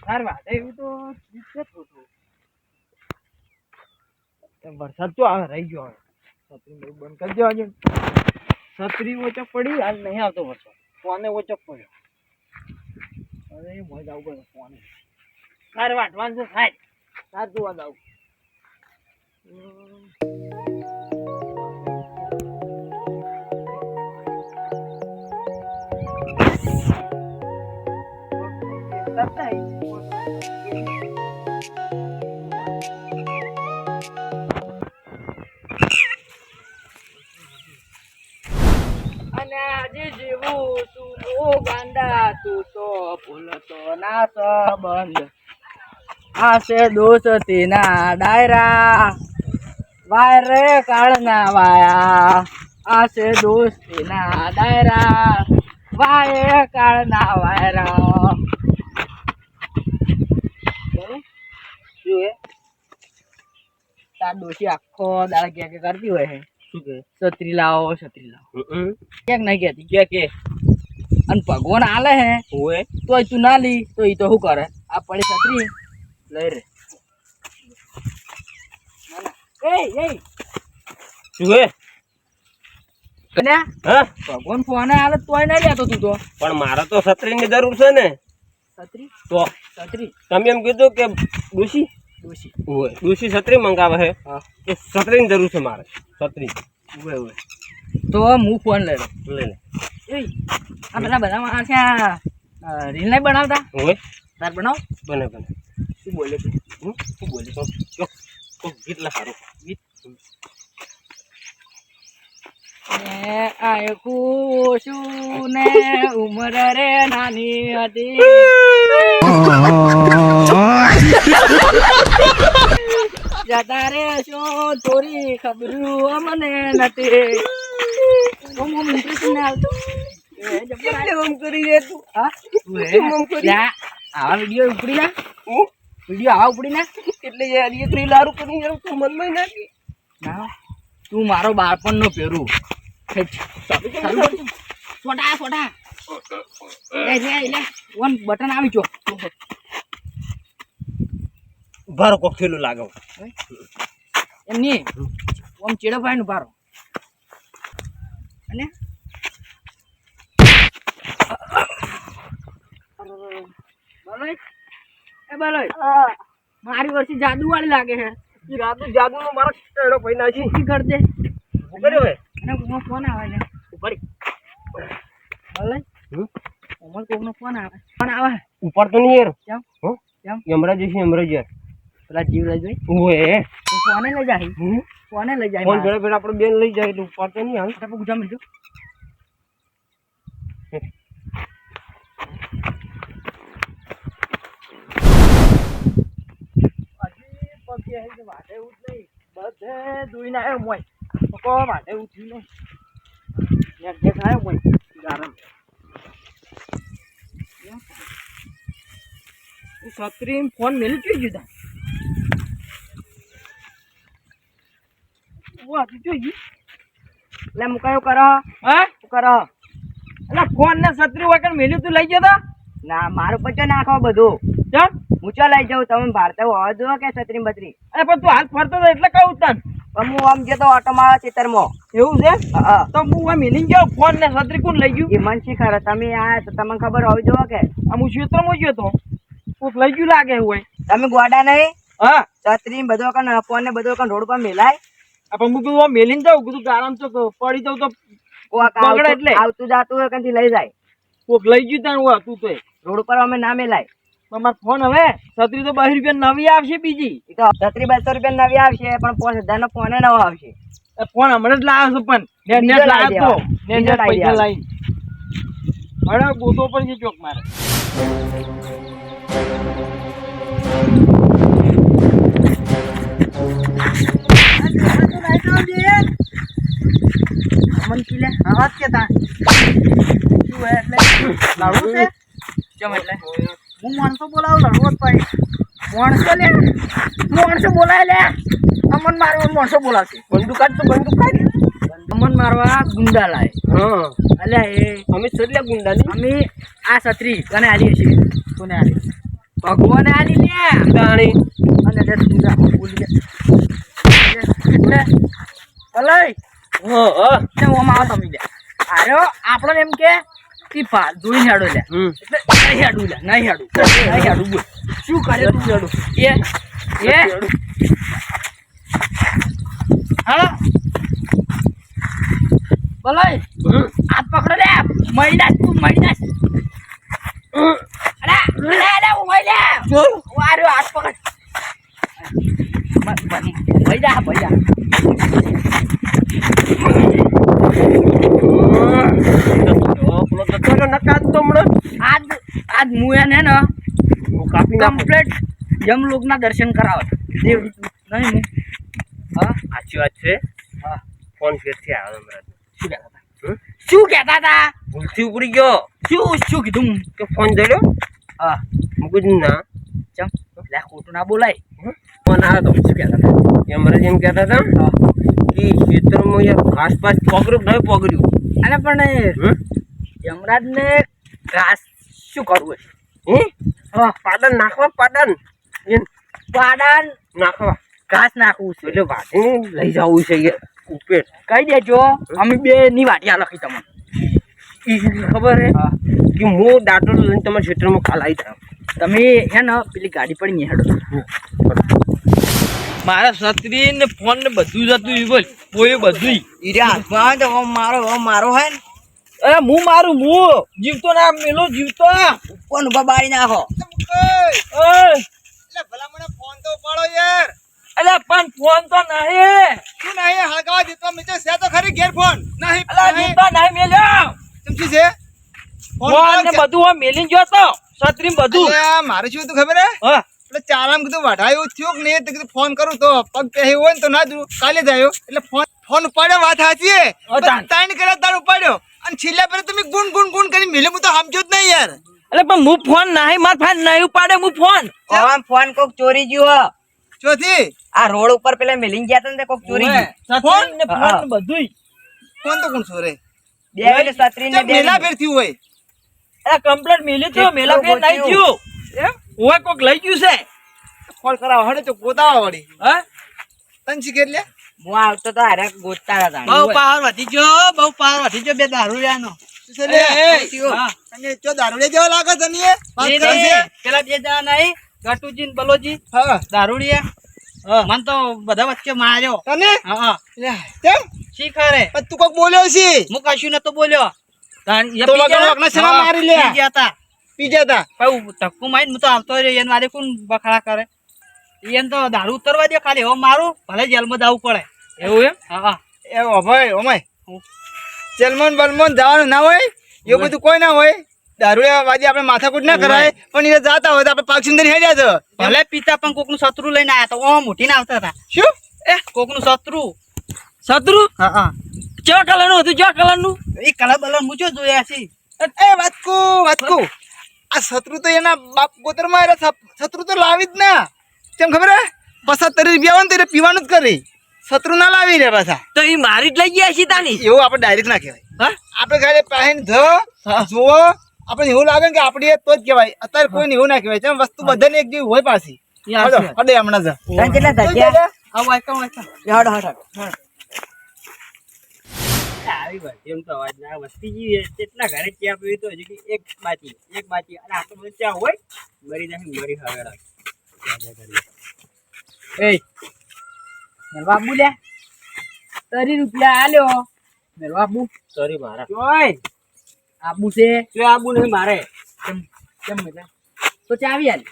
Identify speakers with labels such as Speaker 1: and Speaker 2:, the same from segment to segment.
Speaker 1: સારવા એવું તો વરસાદ તો આવે રહી ગયો હવે છત્રી બંધ કરી દેવા છે છત્રી ઓચક પડી હાલ નહીં આવતો વરસાદ ફોને ઓચક પડ્યો અરે મજા આવું પડે ફોને સાર વાટવાનું છે સાહેબ સાર જોવા જાવ અને આજે જેવું તું ઓ ગાંડા તું તો ભૂલતો ના સંબંધ આ છે દોસ્તી ના ડાયરા વાયરે કાળના વાયા આ છે દોસ્તી ના ડાયરા વાયરે કાળના વાયરા તાર ડોશી આખો દાડા ક્યાં કરતી હોય છે શું કે છત્રી લાવો ક્યાંક નહીં કહેતી કે અને ભગવાન આલે હે હોય તો તું ના લી તો એ તો શું કરે આ પડી છત્રી લઈ રે શું હે ભગવાન ફોને આલે તોય નહીં લેતો તું તો
Speaker 2: પણ મારે તો છત્રી ની જરૂર છે ને
Speaker 1: છત્રી
Speaker 2: તો
Speaker 1: છત્રી
Speaker 2: તમે એમ કીધું કે ડૂસી ડૂસી છત્રી મંગાવે છે તો છત્રી ની જરૂર છે મારે છત્રી
Speaker 1: તો હું ફોન લઈ લે આ બધા માણસ રીલ નહીં બનાવતા
Speaker 2: હોય
Speaker 1: તાર બનાવ
Speaker 2: બને
Speaker 1: શું બોલે તું
Speaker 2: શું બોલે ગીત લે સારું ગીત
Speaker 1: આખું શું ને ઉમર રે નાની હતી જતા રે શું થોડી ખબરું અમને નથી આવા વિડીયો ઉપડી ના વિડીયો આવા ઉપડી ના
Speaker 2: એટલે લારું કરી તું મનમાં નાખી
Speaker 1: ના તું મારો બાળપણ નો પહેરું ફોટા બટન આવી ચો
Speaker 2: ભારો કોક થયેલું લાગે
Speaker 1: એમ નહીં આમ ચેડો ભાઈ નું ભારો અને મારી વર્ષી જાદુ વાળી લાગે છે
Speaker 2: જાદુ નો મારો ચેડો ભાઈ નાખી
Speaker 1: કર દે
Speaker 2: કર્યો હે
Speaker 1: અને ફોન આવે છે
Speaker 2: ઉપાડી
Speaker 1: કોકનો ફોન આવે
Speaker 2: ઉપર તો નહીં યાર
Speaker 1: કેમ
Speaker 2: યમરાજ છે યમરાજ યાર
Speaker 1: પેલા જીવ લઈ જઈ
Speaker 2: ઓએ
Speaker 1: ફોને લઈ જાય ફોન
Speaker 2: ભેળા ભેળા આપણે બેન લઈ જાય એટલે ઉપર તો નહીં હાલ
Speaker 1: આપણે ગુજા મળજો વાટે એવું જ નહીં બધે જોઈને આવ્યો મોય કો વાટે ઉઠી નહીં એક જે ખાયો મોય ગારમ છત્રી ફોન મેલી જોઈ જુદા જોઈ એટલે મુકાયો કરો હા કરો એટલે ફોન ને છત્રી વગર મેલ્યું તું લઈ જતો ના મારું પછી નાખો બધું ચમ હું ચો લઈ જાઉં તમે ભારતા હોવા દો કે છત્રી બત્રી અરે પણ તું હાથ ફરતો હતો એટલે કહું તને પણ હું આમ જતો ઓટો મારા ખેતરમાં એવું છે તો હું આમ મિલિંગ ગયો ફોન ને છત્રી કોણ લઈ ગયું એ મન શીખર તમે આ તો તમને ખબર હોવી જો કે આમ હું ખેતરમાં ગયો તો કોક લઈ ગયું લાગે હોય તમે ગોડા નહીં હા છત્રી બધો કન ફોન ને બધો કન રોડ પર મેલાય પણ હું કીધું મેલીને જાઉં કીધું આરામ તો પડી જાઉં તો બગડે એટલે આવતું જાતું હોય કંથી લઈ જાય કોક લઈ ગયું ત્યાં હું હતું તો રોડ પર અમે ના મેલાય તમારો ફોન હવે છત્રી તો 20 રૂપિયા નવી આવશે બીજી એ તો છત્રી 200 રૂપિયા નવી આવશે પણ 5000 નો ફોન નવો આવશે ફોન હમણાં જ લાવ્યો છું પણ નેટ લાવ્યો તો નેટ પૈસા લઈ હવે ગોતો પર છે ચોક મારે મન કિલે આવાજ કે તા શું હે એટલે લાડુ છે કેમ એટલે હું માણસો બોલાવ લડવો જ ભાઈ માણસો બોલાય લે અમન મારવા માણસો બોલાવશે બંદૂક કાઢ તો બંદૂક કાઢ અમન મારવા ગુંડા લાય હા અલ્યા એ અમે સદલા ગુંડા ની અમે આ છત્રી કને આલી છે કોને આલી ભગવાને આલી લે
Speaker 2: તાણી
Speaker 1: અને લે તું જા બોલી લે લે અલય તે ઓમાં આવ તમે લે આરો આપણને એમ કે ઈ પા જોઈને હેડો લે એટલે નહીં હેડું લે નહીં હેડું બોલ શું કરે તું હેડું એ હાલો બોલય હાથ પકડો લે મળી અરે વારો હાથ પકડ ભૈયા આજ હું એને ને કમ્પ્લીટ યમલોકના દર્શન કરાવે દેવ નહીં હું હા
Speaker 2: સાચી વાત છે
Speaker 1: હા
Speaker 2: ફોન ફેરથી આવ્યો હમણાં
Speaker 1: શું કહેતા હતા
Speaker 2: ભૂલથી ઉપડી ગયો
Speaker 1: શું કીધું
Speaker 2: કે ફોન જોડ્યો
Speaker 1: હા
Speaker 2: મૂકું ના
Speaker 1: ચમ લે ખોટું ના બોલાય
Speaker 2: ફોન આવ્યો તો શું કહેતા હતા એમરાજ એમ કહેતા હતા કે ખેતરમાં યાર આસપાસ પગર્યું નહીં પગર્યું
Speaker 1: અને પણ યમરાજ ને ઘાસ શું કરવું
Speaker 2: હા પાડન નાખવા પાડન
Speaker 1: પાડાન
Speaker 2: નાખવા
Speaker 1: ઘાસ નાખવું છે
Speaker 2: એટલે વાટીને લઈ જવું છે ઉપેર
Speaker 1: કહી દેજો અમે બે ની વાટિયા લખી તમને
Speaker 2: ઈ ખબર હે કે હું દાંતો લઈને તમારા ક્ષેત્રમાં કાલ આવી જાવ
Speaker 1: તમે હે ને પેલી ગાડી પડી નહીં હેડો
Speaker 3: મારા છત્રી ને ફોન ને બધું જતું ઈ બોલ કોઈ બધું
Speaker 1: મારો હે ને
Speaker 3: અરે હું મારું જીવતો ના મેલો જીવતો
Speaker 1: કોણ બાળી નાખો
Speaker 4: ફોન તો ઉપાડો યાર
Speaker 3: અરે પણ ફોન તો નહીં
Speaker 4: શું નહીં હળગાવા દીધો મિત્ર છે તો ખરી ઘેર ફોન નહીં
Speaker 3: અલા જીવતો નહીં મેલ્યો
Speaker 4: ચમચી છે
Speaker 3: ફોન ને બધું આ મેલી ગયો તો છત્રી બધું
Speaker 4: અલ્યા, મારે શું હતું ખબર હે
Speaker 3: હા
Speaker 4: એટલે ચારામ કીધું વઢાયું થયું કે નહીં તો કીધું ફોન કરું તો પગ પહેરી હોય ને તો ના દઉં કાલે જ આવ્યો એટલે ફોન ઉપાડ્યો વાત સાચી હે
Speaker 3: તાણ.
Speaker 4: તાણ કર્યા તાણ ઉપાડ્યો અને છેલ્લા પર તમે ગુણ કરી મિલે હું તો સમજો જ નહીં યાર
Speaker 3: અરે પણ હું ફોન નહીં માર ફાન નહીં ઉપાડે હું ફોન
Speaker 1: ફોન કોક ચોરી ગયો
Speaker 4: ચોથી
Speaker 1: આ રોડ ઉપર પેલા મેલીને ગયા હતા ને કોક ચોરી ગયું
Speaker 3: ફોન ને ફોન ને બધું
Speaker 4: ફોન તો કોણ સોરે
Speaker 1: બે છત્રી ને
Speaker 4: મેલા ફેર થયું હોય
Speaker 3: અરે કમ્પ્લેટ મેલી તો મેલા ફેર નહીં થયું ઓય કોક લઈ ગયું છે
Speaker 4: ફોન કરાવો હડે તો ગોતાવા વળી
Speaker 3: હા
Speaker 4: તન શીખેર લે
Speaker 1: હું આવતો તો હારે ગોતતા હતા
Speaker 3: બહુ પાવર વધી ગયો બે દારૂડિયાનો
Speaker 4: શું છે લે?
Speaker 3: હા.
Speaker 4: અને ચો દારૂડિયા જેવા લાગે તને એ? વાત
Speaker 3: એ
Speaker 4: કરી છે?
Speaker 3: નહીં, પેલા બે જણા નહીં ગટુજી ને બલોજી
Speaker 4: હા
Speaker 3: દારૂડિયા મન તો બધા વચ્ચે માર્યો
Speaker 4: તને
Speaker 3: હા
Speaker 4: કેમ
Speaker 3: શીખરે
Speaker 4: પણ તું કોક બોલ્યો છે
Speaker 3: હું કશું નતો બોલ્યો
Speaker 4: તો લગન શેના મારી લે? પીજા તા
Speaker 3: ધક્કુ મારી હું તો આવતો રહ્યો એને મારે કોણ બખાડા કરે એને તો દારૂ ઉતરવા દે ખાલી હવે મારું ભલે જેલમાં જવું પડે એવું એમ હા
Speaker 4: એ ભાઈ ઓમાય ચલમન બલમન જવાનું ના હોય એવું બધું કોઈ ના હોય દારૂડિયા વાજી આપણે માથાકૂટ ના કરાય પણ એ જાતા હોય તો આપણે પાક સુંદર હેડ્યા તો
Speaker 3: ભલે પિતા પણ કોકનું શત્રુ લઈને આવ્યા તો ઓ મોટી ના આવતા હતા
Speaker 4: શું
Speaker 3: એ કોકનું શત્રુ
Speaker 4: હા
Speaker 3: કેવા કલર નું હતું કેવા કલર નું એ કલર બલર મૂચો જોયા છે
Speaker 4: એ વાતકુ આ શત્રુ તો એના બાપ ગોતરમાં શત્રુ તો લાવી જ ના કેમ ખબર હે 75 રૂપિયા હોય ને તો પીવાનું જ કરી શત્રુ ના લાવી રે પાછા
Speaker 3: તો એ મારી જ લઈ ગયા છે તાની
Speaker 4: એવું આપણે ડાયરેક્ટ ના કહેવાય
Speaker 3: હા
Speaker 4: આપણે ખાલી પહેન જોવો આપણે એવું લાગે ને કે આપણી એ તો જ કહેવાય અત્યારે કોઈને એવું ના કહેવાય જેમ વસ્તુ બધાને એક જેવી હોય પાછી હડો હડે હમણાં જા
Speaker 1: કેટલા ધક્યા
Speaker 3: આવ વાયકા
Speaker 1: હડ
Speaker 3: આવી વાત એમ તો અવાજ ના વસ્તી જી કેટલા ઘરે ચા પીવી તો હજી એક બાકી અને આટલું બધું ચા હોય મરી જાય મરી હવેડા એ
Speaker 1: બાબુ લે 30 રૂપિયા આલ્યો મેરો બાબુ
Speaker 3: સોરી મારા
Speaker 1: જોય આબુ છે
Speaker 3: શું આબુ નહીં મારે
Speaker 1: કેમ એટલે તો ચાવી આલ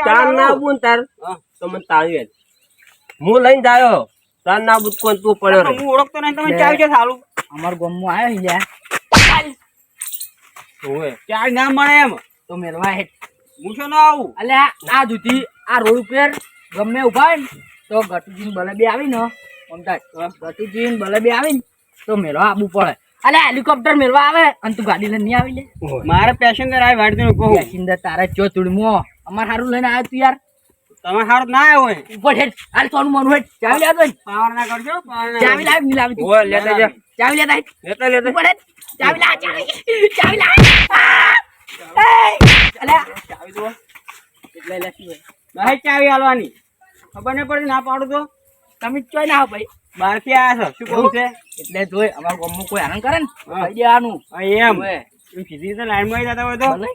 Speaker 2: તાર ના આબુ ને તાર તો મને તાવી હું લઈને જાયો તાર ના આબુ કોણ તું પડ્યો રે
Speaker 3: હું ઓળખતો નહીં તમે ચાવી છે સાલું
Speaker 1: અમાર ગામમાં આવ્યો યાર
Speaker 2: ઓય
Speaker 3: ચાવી ના મળે એમ
Speaker 1: તો મેરવા હેઠ
Speaker 3: હું શું ના આવું
Speaker 1: અલે આ જુતી આ રોડ ઉપર ગમે ઉભા હોય ને તો ગટુજીન બલે બે આવી ને કોન્ટેક્ટ ગટુજીન બલે બે આવી ને તો મેરવા આબુ પડે અલે હેલિકોપ્ટર મેરવા આવે અને તું ગાડી લઈને નહીં આવી લે
Speaker 3: મારે પેસેન્જર આવી વાડી કહું
Speaker 1: પેસેન્જર તારે ચો તુડમો અમાર હારું લઈને આવ્યો તું યાર
Speaker 3: તમે હારું ના આવ્યો હોય
Speaker 1: ઉપર હેઠ હાલ સોનું મનું હેઠ ચાવી લેતો
Speaker 3: પાવર ના કરજો
Speaker 1: ચાવી લાવ મિલાવી તું
Speaker 2: ઓય લેતા જા
Speaker 1: ચાવી લેતા
Speaker 2: લેતા
Speaker 1: ઉપર હેઠ ચાવી લા ચાવી લા અલે
Speaker 3: ચાવી દો લે લે શું હોય ચાવી આલવાની ખબર નહીં પડે ના પાડું તો
Speaker 1: તમે જ ચોઈ ના આવો ભાઈ
Speaker 3: બહારથી આવ્યા છો શું કહું છે
Speaker 1: એટલે જોઈ અમારા ગામમાં કોઈ આનંદ કરે ને કહી દેવાનું
Speaker 3: હા, એમ
Speaker 1: ઓય.
Speaker 3: એમ સીધી તો લાઈનમાં જતા હોય તો
Speaker 1: ભલે.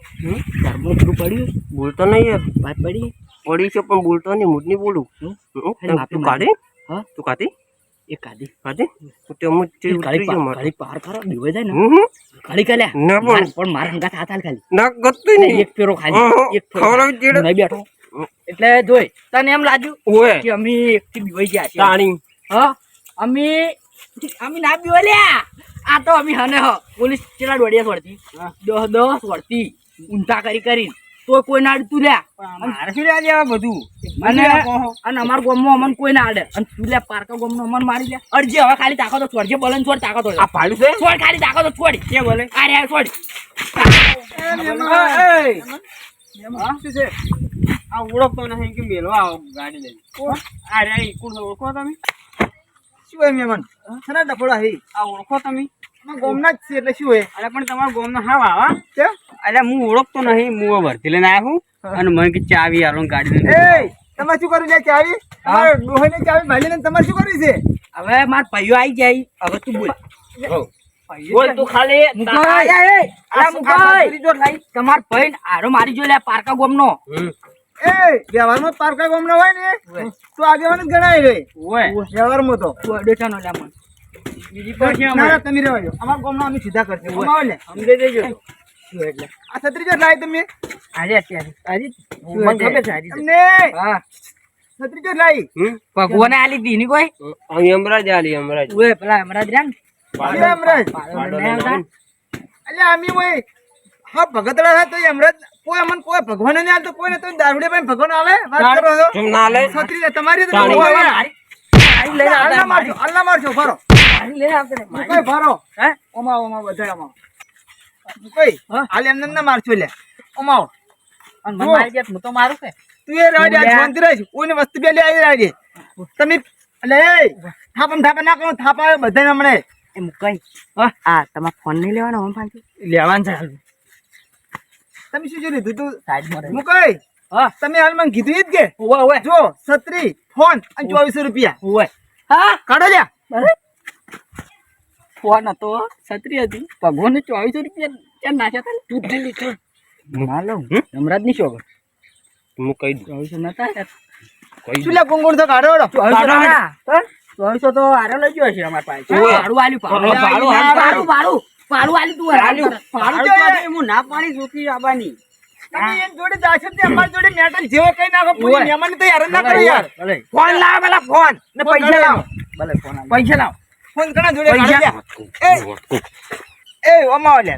Speaker 1: ઘરમાં થોડું પડ્યું
Speaker 2: બોલતો નહીં યાર
Speaker 1: વાત પડી
Speaker 2: પડી છે પણ બોલતો નહીં મૂડ નહીં બોલું તું કાઢી
Speaker 1: હા
Speaker 2: તું કાઢી
Speaker 1: એ કાઢી
Speaker 2: કાઢી તો હું તે ઉતરી ગયો મારે.
Speaker 1: ઘડી પાર કરો બીવાઈ જાય ને
Speaker 2: હમ.
Speaker 1: ઘડી કાલ્યા
Speaker 2: ના પણ
Speaker 1: પણ મારા હંગાત હાથ હાલ ખાલી
Speaker 2: ના ગતું નહીં
Speaker 1: એક ફેરો ખાલી એક ફેરો
Speaker 2: ખવડાવી ચીડ
Speaker 1: નહીં બેઠો એટલે જોઈ તને એમ લાગ્યું
Speaker 2: ઓય
Speaker 1: કે અમે એકથી બીવાઈ ગયા છે
Speaker 2: તાણી
Speaker 1: હા અમે ના બીવાલ્યા આ તો અમે હને હ પોલીસ કેટલા દોડ્યા વળતી 10 વળતી ઊંધા કરી તો કોઈ ના અડતું લ્યા
Speaker 3: મારે શું લે આ બધું
Speaker 1: અને અમાર ગામમાં અમન કોઈ ના અડે અને તું લે પારકા ગામનો અમન મારી લે અડજે હવે ખાલી તાકો તો છોડજે બલન છોડ તાકો તો
Speaker 2: આ પાડ્યું છે
Speaker 1: છોડ ખાલી તાકો તો છોડ
Speaker 3: કે બોલે
Speaker 1: આ રે છોડ
Speaker 3: આ ઓળખતો નહીં કે મેલવા આવો ગાડી લઈ આ રે કોણ ઓળખો તમે
Speaker 4: શું હોય મહેમાન ખરા ડફોડા હે
Speaker 3: આ ઓળખો તમે
Speaker 4: ગોમના જ છે એટલે શું હોય
Speaker 3: અરે પણ તમારા ગામનો હાવ આવા
Speaker 4: કેમ
Speaker 3: અરે હું ઓળખતો નહીં હું ભરતી લઈને આવ્યો છું અને મને કે ચાવી આલો ગાડી લઈને
Speaker 4: એ તમે શું કર્યું લે ચાવી તમારે ડોહાને ચાવી ભાલી ને તમારે શું કર્યું છે
Speaker 1: હવે માર ભાઈઓ આવી જાય હવે તું બોલ
Speaker 2: બોલ તું ખાલી
Speaker 1: તમાર ભાઈ આરો મારી જો લે પારકા ગામનો
Speaker 4: એ વ્યવહારમાં પારકા ગોમનો હોય ને તો આગેવાન જ ગણાય રે
Speaker 3: ઓય
Speaker 4: વ્યવહારમાં તો
Speaker 1: તું અડેચાનો લે મન
Speaker 3: બીજી પણ છે
Speaker 4: ના
Speaker 3: અમારે.
Speaker 4: ના, તમે રહેવા દો અમારા ગામનો અમે સીધા કરશે અમાવો લે
Speaker 3: સમજાઈ દેજો
Speaker 1: શું એટલે
Speaker 4: આ છત્રી જો લાવી તમે
Speaker 1: આજે અત્યારે આજે
Speaker 3: મને ખબર છે આજે.
Speaker 4: તમને
Speaker 1: હા
Speaker 4: છત્રી જો લાવી
Speaker 1: ભગવાને આલી દી ની કોઈ
Speaker 2: અહીં અમરાજ આલી અમરાજ
Speaker 1: ઓએ પેલા હમણાં જ રહ્યા ને
Speaker 4: અરે અમરાજ
Speaker 1: પાડો નહીં આવતા?
Speaker 4: અલ્યા અમે હોય હા ભગતડા હતા તો અમરાજ કોઈ અમને કોઈ ભગવાન નહીં આલતો કોઈને તો દારૂડે પણ ભગવાન આવે વાત કરો છો
Speaker 2: કેમ ના લે
Speaker 4: છત્રી લે, તમારી તો
Speaker 2: તાણી.
Speaker 4: હોય.
Speaker 1: મારી લઈને આવતા
Speaker 4: અલ્લા મારજો અલ્લા મારજો ફરો
Speaker 1: મારી લઈને આવતા ને, મારી.
Speaker 4: કઈ ફરો
Speaker 1: હે?
Speaker 4: ઓમાવો ઓમાવો બધા ઓમાવો કઈ હાલ એમને ના મારજો લે ઓમાવો
Speaker 1: અને મને મારી જાય હું તો મારું કે
Speaker 4: તું એ રહેવા દે, આજ શાંતિ રહેજે. કોઈને વસ્તુ બે લે આવી રહેજે. તમે એટલે એ થાપમ થાપા ના કરો, થાપા આવે બધાને હમણે
Speaker 1: એ મુકાઈ આ તમારા ફોન નહીં લેવાનો હમ પાંચી
Speaker 4: લેવાનું છે હાલ. તમે શું જોયું લીધું તું
Speaker 1: સાઈડમાં રહી.
Speaker 4: મુકાઈ
Speaker 1: હા
Speaker 4: તમે હાલ મને કીધું ઈ જ કે
Speaker 1: ઓવે ઓવે
Speaker 4: જો છત્રી ફોન અને 2400 રૂપિયા
Speaker 1: ઓવે હા
Speaker 4: કાઢો લ્યા.
Speaker 1: અરે ફોન હતો છત્રી હતી ભગવાન 2400 રૂપિયા ક્યાં નાખ્યા હતા તું જ લીધો ના લઉં હમણાં જ નહીં શોખ
Speaker 2: હું કહી દઉં
Speaker 1: 2400 નતા યાર
Speaker 2: કહી
Speaker 4: શું લે ગુંગુર તો કાઢો હેડો.
Speaker 1: 2400 ના 2400 તો આરે લઈ ગયો છે અમારા પાસે
Speaker 2: ઓવે.
Speaker 1: ભાડું આલ્યું
Speaker 4: ભાડું,
Speaker 1: ભાડું ભાડું ભાડું આલ્યું તું
Speaker 4: ભાડું.
Speaker 3: ભાડું તો આજે હું ના પાડી ચૂકી આવવાની
Speaker 4: તમે એની જોડે જાશો તે અમારી જોડે મેટલ જેવો કઈ નાખો પૂરી
Speaker 1: ઓવે.
Speaker 4: મહેમાનને તો હેરાન ના કરો યાર.
Speaker 1: ભલે
Speaker 4: ફોન લાવ પેલા ફોન ને ફોન પૈસા લાવ.
Speaker 1: ભલે ફોન આલ્યો.
Speaker 4: પૈસા લાવ. ફોન કણા જોડે
Speaker 1: પૈસા?
Speaker 4: કાઢો લ્યા. એ ઓમાવો લે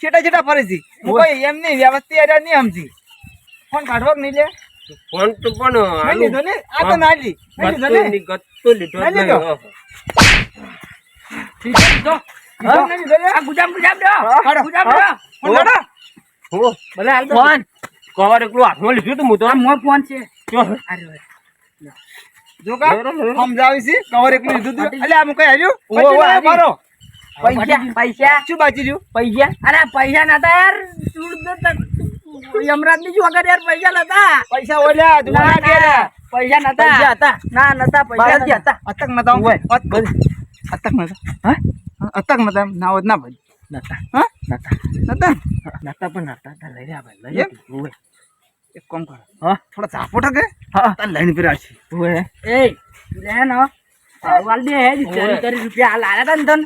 Speaker 4: છેટા છેટા ફરે છે હું કોઈ એમ નહીં વ્યવસ્થિત યાર નહીં સમજી ફોન કાઢવો કે નહીં લે
Speaker 2: ફોન તો પણ
Speaker 4: નહીં
Speaker 2: આલું
Speaker 4: લીધો ને આ તો ના લી નહીં લીધો ને
Speaker 2: ગત્તો લીધો જ
Speaker 4: નહીં લીધો.
Speaker 2: નહીં.
Speaker 1: જો
Speaker 4: લીધો નહીં લીધો ને?
Speaker 1: આ ગુજામ ગુજામ દો
Speaker 4: કાઢો.
Speaker 1: ગુજામ દો
Speaker 4: ફોન કાઢો.
Speaker 2: હો,
Speaker 1: ભલે હાલ દો
Speaker 2: ફોન કવર એકલું હાથમાં લીધું તું હું તો
Speaker 1: આ મોર ફોન છે
Speaker 2: જો.
Speaker 1: અરે
Speaker 4: જો કા સમજાવી છે કવર એકલું લીધું તું એટલે આમ કઈ આવ્યું
Speaker 1: ઓવે, ઓવે,
Speaker 4: પછી
Speaker 1: આવી.
Speaker 4: મારો
Speaker 1: પૈસા પૈસા
Speaker 4: શું બાકી રહ્યું
Speaker 1: પૈસા અરે પૈસા નતા યાર યમરાજ ની શું અગર યાર પૈસા નતા
Speaker 4: પૈસા ઓલ્યા તું ના કે
Speaker 1: પૈસા નતા
Speaker 4: પૈસા હતા.
Speaker 1: ના નતા પૈસા
Speaker 4: બાળક
Speaker 1: નતા
Speaker 4: અતક નતા અતક નતા હા અતક નતા ના હોત ના ભાઈ
Speaker 1: નતા
Speaker 4: હા
Speaker 1: નતા
Speaker 4: નતા
Speaker 1: નતા પણ નતા તા લઈ રહ્યા ભાઈ લઈ
Speaker 4: એમ?
Speaker 1: ઓવે
Speaker 4: એક કામ કર
Speaker 1: હા
Speaker 4: થોડા ચાપો ટકે
Speaker 1: હા
Speaker 4: તાર લઈને ફેરા છે
Speaker 1: ઓવે એ લે ન વાલ દે હે 30 રૂપિયા હાલ આયા તા ને તન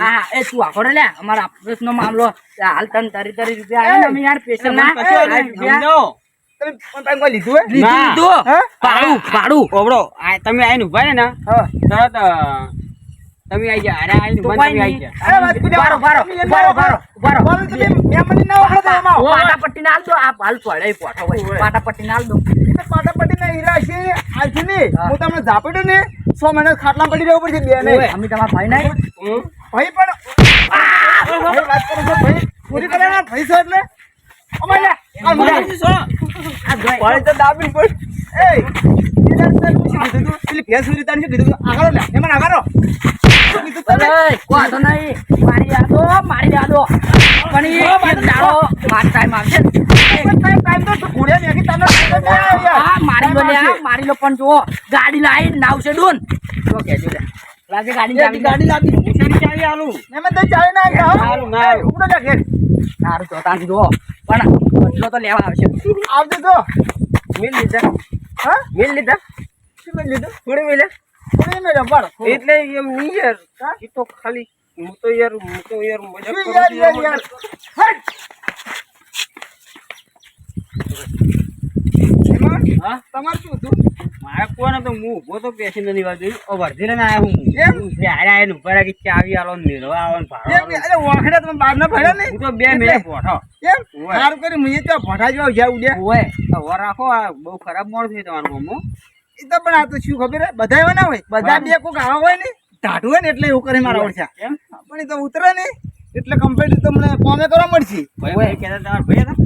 Speaker 1: હા એ તું આખોડે લે અમારા આપરેસ નો મામલો હાલ તન 30 રૂપિયા આયા ને અમે યાર પેશન ના
Speaker 3: સમજો
Speaker 4: તમે પણ તારે કોઈ લીધું હે
Speaker 3: ના.
Speaker 1: લીધું
Speaker 4: હા
Speaker 1: ભાડું ભાડું
Speaker 3: ઓબળો આ તમે આઈને ઉભા ને ના
Speaker 4: હા
Speaker 3: તરત તમે આઈ ગયા અરે આઈને
Speaker 1: તો
Speaker 3: ઉભા
Speaker 1: કોઈ
Speaker 3: તમે આઈ
Speaker 1: નહીં.
Speaker 3: ગયા
Speaker 4: અરે વાત કરી
Speaker 1: બારો બારો બારો બારો બારો
Speaker 4: બોલ તમે મેમની ના વખત આમાં
Speaker 1: પાટાપટ્ટી ના આલ દો આ હાલ પડે પોઠો હોય પાટાપટ્ટી ના આલ દો
Speaker 4: એટલે પાટાપટ્ટી ના હીરા છે આલથી ને હું તમને ઝાપડ્યો ને 100 મહિના ખાટલા પડી રહેવું પડશે બે ને
Speaker 1: ઓવે અમે તમારા ભાઈ નહીં
Speaker 4: ભાઈ પણ ભાઈ વાત કરો છો ભાઈ પૂરી કરે ના ભાઈ છો એટલે અમાય લે આ મને
Speaker 1: આ જોઈ
Speaker 4: ભાઈ તો દાબી પડ એ એના તને શું કીધું તું પેલી ભેંસ સુરી તાને શું કીધું તું આગળ લે એમાં આગળ કીધું તને
Speaker 1: અરે કોતો નહીં મારી યાદો પણ એ દાડો માર ટાઈમ આવશે
Speaker 4: ટાઈમ તો ઘોડે મેગી તને
Speaker 1: આ મારી લો લે, આ મારી લો પણ જો ગાડી લાવી નાવશે ડોન તો કેજો લે લાગે ગાડી લાવી
Speaker 3: નિશાની ચાવી આલું
Speaker 4: એમાં તો ચાલે ના આવ્યા, હો.
Speaker 3: સારું ના આવ્યું.
Speaker 4: ઉપડો જા ઘેર.
Speaker 1: સારું તો તાન જો પણ બદલો તો લેવા આવશે
Speaker 4: આવજો તો.
Speaker 2: મિલ લીધા
Speaker 4: હા?
Speaker 2: મિલ લીધા
Speaker 4: શું મેં લીધું?
Speaker 2: થોડી મિલે
Speaker 4: થોડી મેં રબર.
Speaker 2: એટલે એમ નહીં યાર એ તો ખાલી હું તો યાર મજાક
Speaker 4: શું
Speaker 2: કરું
Speaker 4: યાર,
Speaker 2: છું
Speaker 4: યાર, યાર. હટ. એમાં
Speaker 3: હા?
Speaker 4: તમારે શું હતું?
Speaker 3: મારે કોને તો હું ઉભો તો પેસેન્જર ની વાત જોઈ વર્ધીને ના આવ્યો હું
Speaker 4: એમ?
Speaker 3: હું જ્યારે આવીને ઉભા રાખી ચાવી આલો ને મેળવા આવો ને ભાડો
Speaker 4: એમ, અરે વાંખડા તમે બહાર ના ભર્યા ને?
Speaker 3: હું તો 2 મિનિટ પોઠો
Speaker 4: એમ?
Speaker 3: ઓય.
Speaker 4: સારું કર્યું, મુએ તો ભઠા જેવા જ્યાં ઉડ્યા.
Speaker 1: ઓય
Speaker 3: હવે રાખો આ બહુ ખરાબ મોડ થઈ તમારું મોમો
Speaker 4: એ તો પણ આ તો શું ખબર હે? બધા એવા ના હોય, બધા બે કોક આવા હોય ને ટાઢું હોય ને એટલે એવું કરી મારા ઓળખ્યા.
Speaker 3: એમ
Speaker 4: પણ એ તો ઉતરે ને એટલે કમ્પ્લીટ તમને કોમે કરવા મળશે.
Speaker 3: ભાઈ કહેતા તમારા ભાઈ હતા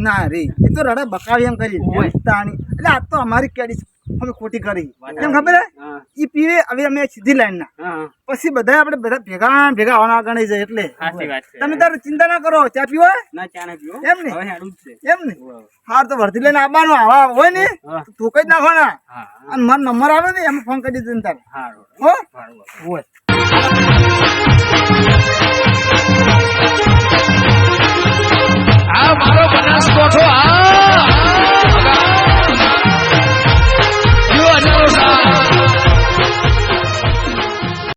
Speaker 4: ના રે, એ તો રડા બકાવી એમ કરી
Speaker 3: ઓય.
Speaker 4: તાણી. એટલે આ તો અમારી કેડી છે. અમે ખોટી કરી
Speaker 3: વાત
Speaker 4: કેમ ખબર હે?
Speaker 3: હા
Speaker 4: ઈ પીવે હવે અમે સીધી લાઈન ના
Speaker 3: હા
Speaker 4: પછી બધા આપણે બધા ભેગા ભેગા આવવાના ગણાય છે એટલે
Speaker 3: સાચી વાત છે
Speaker 4: તમે તારે ચિંતા ના કરો. ચા પીવો હે?
Speaker 3: ના ચા ના પીવો
Speaker 4: એમ ને?
Speaker 3: હવે હેડું જ છે
Speaker 4: એમ ને? હાર તો ભરતી લઈને આવવાનું, આવા હોય ને
Speaker 3: હા.
Speaker 4: તો ઠોક જ નાખવાના.
Speaker 3: હા
Speaker 4: અને મારો નંબર આવે ને એમ ફોન કરી દીધો ને તારે.
Speaker 3: સારું
Speaker 4: હો?
Speaker 3: સારું
Speaker 4: હોય.